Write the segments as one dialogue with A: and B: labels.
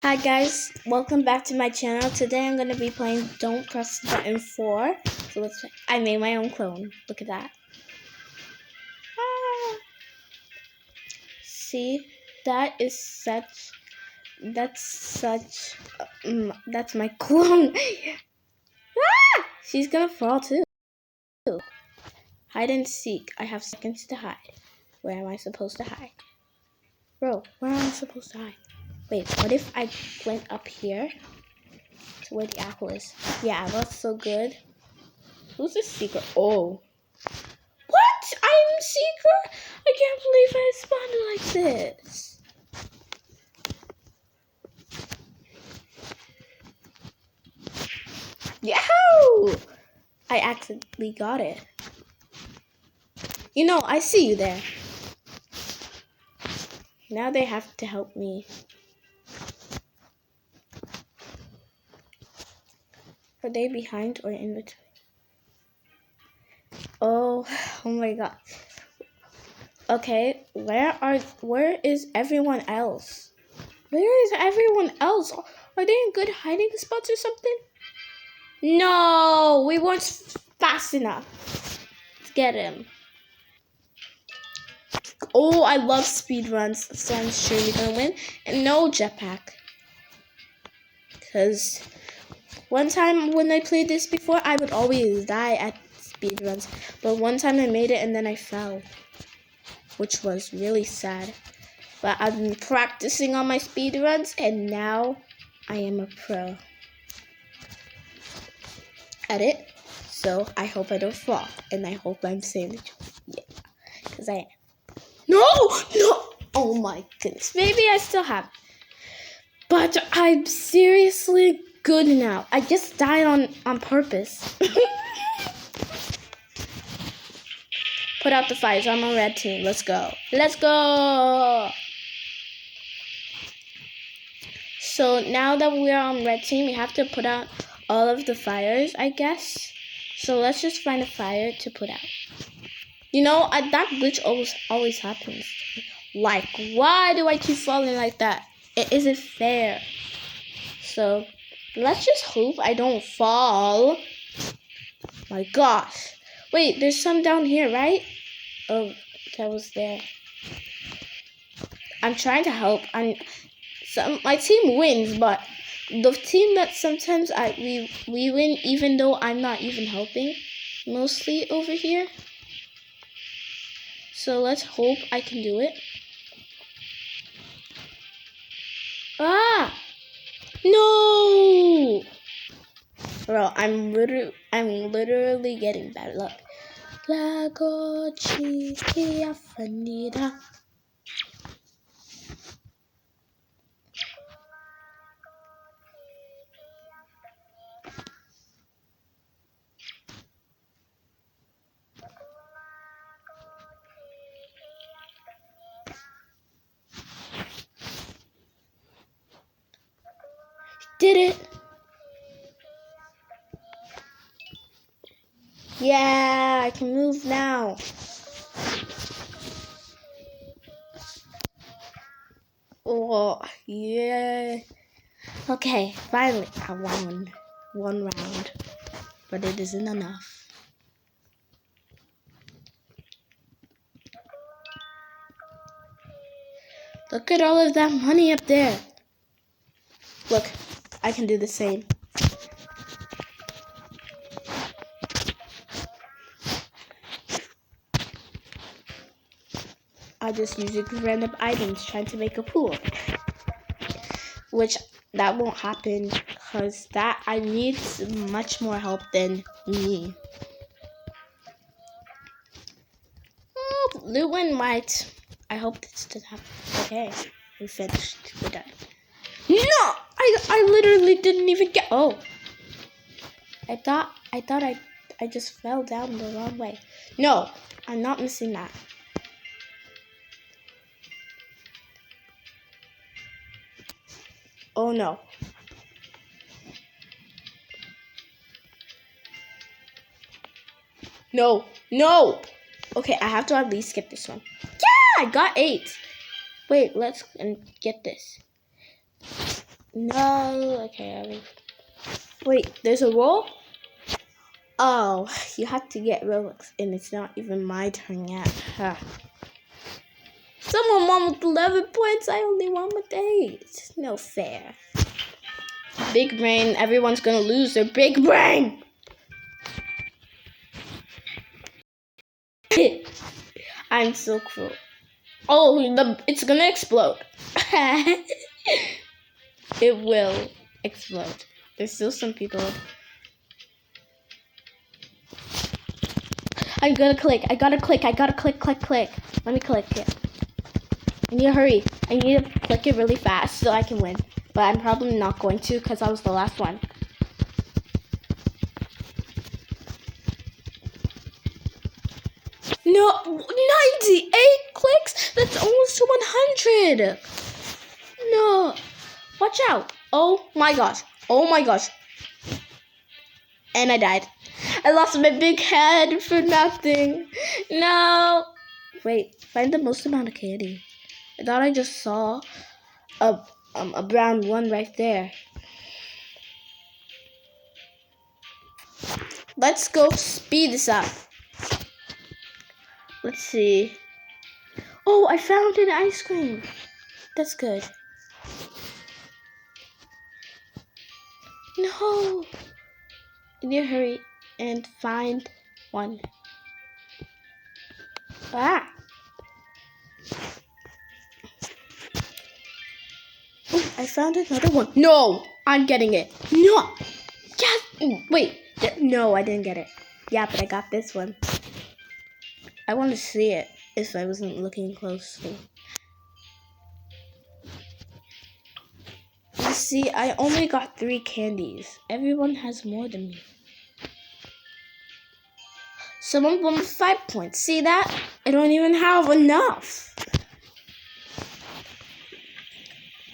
A: Hi guys, welcome back to my channel. Today I'm going to be playing Don't Press the Button 4. So let's try. I made my own clone. Look at that. Ah. See, that is such, that's my clone. Ah! She's going to fall too. Hide and seek. I have seconds to hide. Where am I supposed to hide? Bro, where am I supposed to hide? Wait, what if I went up here to where the apple is? Yeah, that's so good. Who's the secret? Oh. What? I'm secret? I can't believe I spawned like this. Yahoo! I accidentally got it. You know, I see you there. Now they have to help me. Are they behind or in between? Oh my god. Okay, where is everyone else? Where is everyone else? Are they in good hiding spots or something? No, we weren't fast enough to get him. Oh, I love speed runs, so I'm sure you're gonna win. And no jetpack. Because one time when I played this before, I would always die at speed runs. But one time I made it and then I fell, which was really sad. But I've been practicing on my speed runs and now I am a pro at it. So I hope I don't fall and I hope I'm saying the truth. Yeah, because I am. No! Oh my goodness. Maybe I still have. But I'm seriously good now. I just died on purpose. Put out the fires. I'm on red team. Let's go. Let's go! So now that we're on red team, we have to put out all of the fires, I guess. So let's just find a fire to put out. You know, that glitch always happens. Like, why do I keep falling like that? It isn't fair. So let's just hope I don't fall. My gosh. Wait, there's some down here, right? Oh, that was there. I'm trying to help. My team wins, but the team that sometimes we win even though I'm not even helping mostly over here. So let's hope I can do it. Ah! No! Bro, I'm literally getting bad luck. Lago Chiquia Fanida. Did it! Yeah, I can move now. Oh, yeah. Okay, finally, I won one round, but it isn't enough. Look at all of that money up there. Look, I can do the same. I just using random items trying to make a pool. Which, that won't happen because I need much more help than me. Oh, blue and white. I hope this doesn't happen. Okay, we finished. We're done. No! I literally didn't even get... Oh. I thought I just fell down the wrong way. No, I'm not missing that. Oh no. No. Okay, I have to at least get this one. Yeah, I got 8. Wait, let's get this. No. Okay, wait, there's a roll? Oh, you have to get Robux, and it's not even my turn yet. Huh. Someone won with 11 points. I only won with 8. No fair. Big brain. Everyone's gonna lose their big brain. I'm so cruel. Oh, it's gonna explode. It will explode. There's still some people. I gotta click. Click. Let me click it. I need to hurry. I need to click it really fast so I can win. But I'm probably not going to because I was the last one. No, 98 clicks? That's almost 100. No. Watch out. Oh my gosh. Oh my gosh. And I died. I lost my big head for nothing. No. Wait, find the most amount of candy. I thought I just saw a brown one right there. Let's go speed this up. Let's see. Oh, I found an ice cream. That's good. No. I need to hurry and find one. Ah. Oh, I found another one. No, I'm getting it. No. Yes. Wait. No, I didn't get it. Yeah, but I got this one. I want to see it if I wasn't looking closely. You see, I only got 3 candies. Everyone has more than me. Someone won with 5 points. See that? I don't even have enough.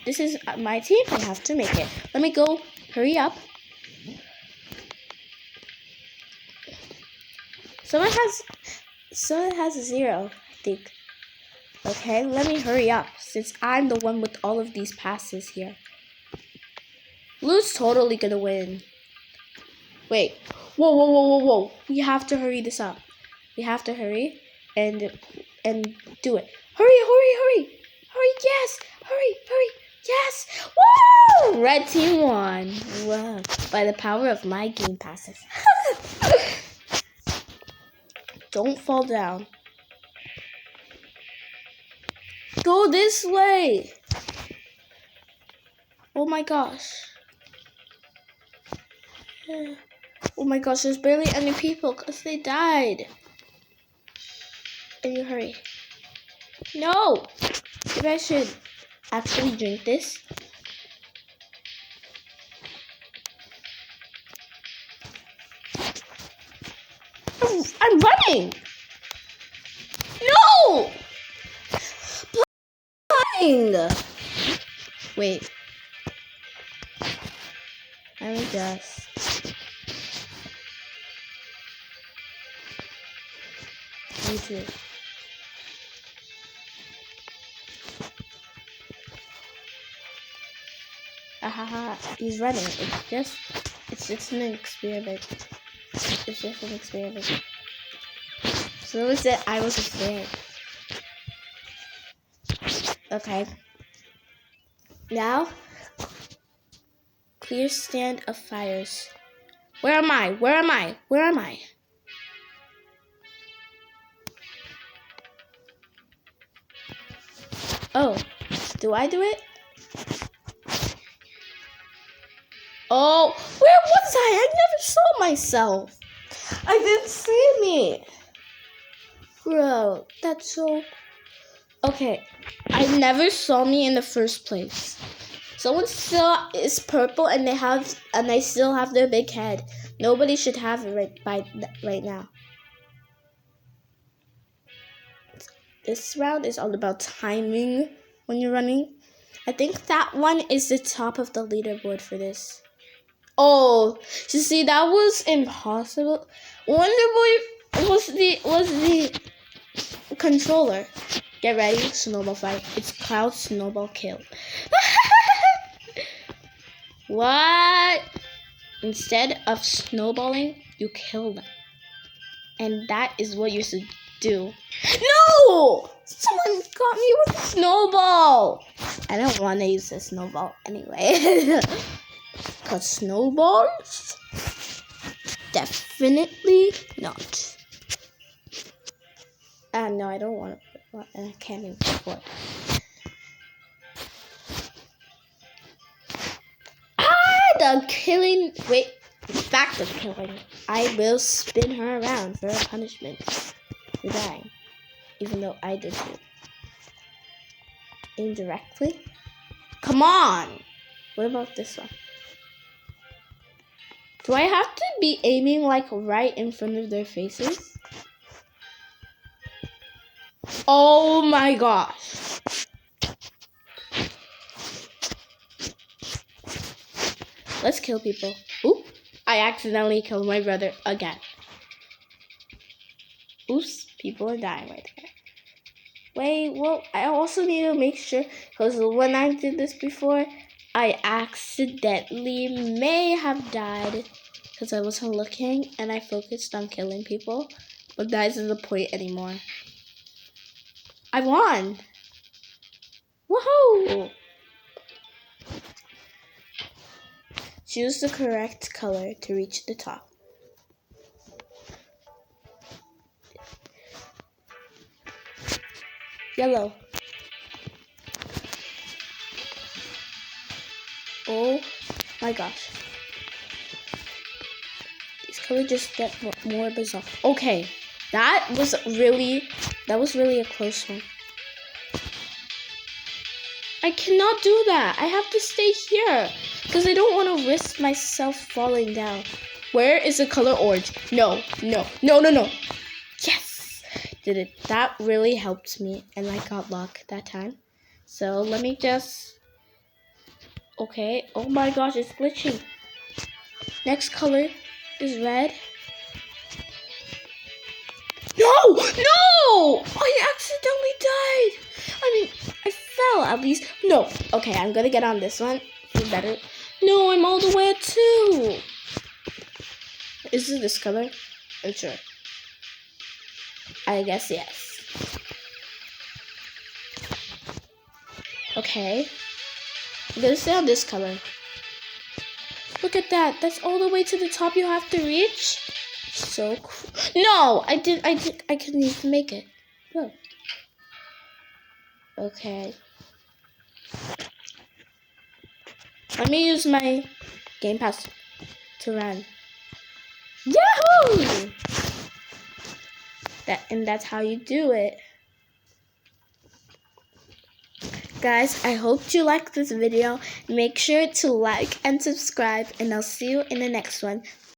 A: This is my team. I have to make it. Let me go. Hurry up. Someone has a 0, I think. Okay, let me hurry up since I'm the one with all of these passes here. Blue's totally gonna win. Wait. Whoa. We have to hurry this up. We have to hurry and do it. Hurry. Yes. Hurry. Yes. Woo! Red team won. Wow. By the power of my game passes. Don't fall down. Go this way. Oh my gosh. Oh my gosh, there's barely any people because they died. And you hurry. No! Maybe I should actually drink this. I'm running! No! Blind! Wait. Let me just. Me too. Ahaha, he's running. It's just an experiment. It's just an experiment. So was it? I was scared. Okay. Now, clear stand of fires. Where am I? Oh, do I do it? Oh, where was I? I never saw myself. I didn't see me. Bro, that's so... Okay, I never saw me in the first place. Someone still is purple and they still have their big head. Nobody should have it right now. This round is all about timing when you're running. I think that one is the top of the leaderboard for this. Oh, you see, that was impossible. Wonderboy was the controller. Get ready, snowball fight. It's Cloud Snowball Kill. What? Instead of snowballing, you kill them. And that is what you should do. No! Someone got me with a snowball. I don't want to use a snowball anyway. Because snowballs? Definitely not. No, I don't want to. I can't even afford. The killing. Wait. Fact of killing. I will spin her around for a punishment for dying. Even though I did it. Indirectly? Come on! What about this one? Do I have to be aiming like right in front of their faces? Oh my gosh. Let's kill people. Oop. I accidentally killed my brother again. Oops. People are dying right there. Wait, well, I also need to make sure, because when I did this before, I accidentally may have died because I wasn't looking and I focused on killing people. But that isn't the point anymore. I won! Woohoo! Choose the correct color to reach the top. Yellow. Oh my gosh. These colors just get more bizarre. Okay, that was really a close one. I cannot do that. I have to stay here because I don't want to risk myself falling down. Where is the color orange? No. Yes! Did it. That really helped me and I got luck that time. So let me just... Okay. Oh my gosh, it's glitching. Next color is red. No! I accidentally died. I mean, I fell at least. No. Okay, I'm gonna get on this one. Feel better. No, I'm all the way at 2. Is it this color? I'm sure. I guess yes. Okay. I'm gonna stay on this color. Look at that. That's all the way to the top you have to reach. So cool. No, I couldn't even make it. Look. Okay. Let me use my Game Pass to run. Yahoo! That's how you do it. Guys, I hope you liked this video. Make sure to like and subscribe, and I'll see you in the next one.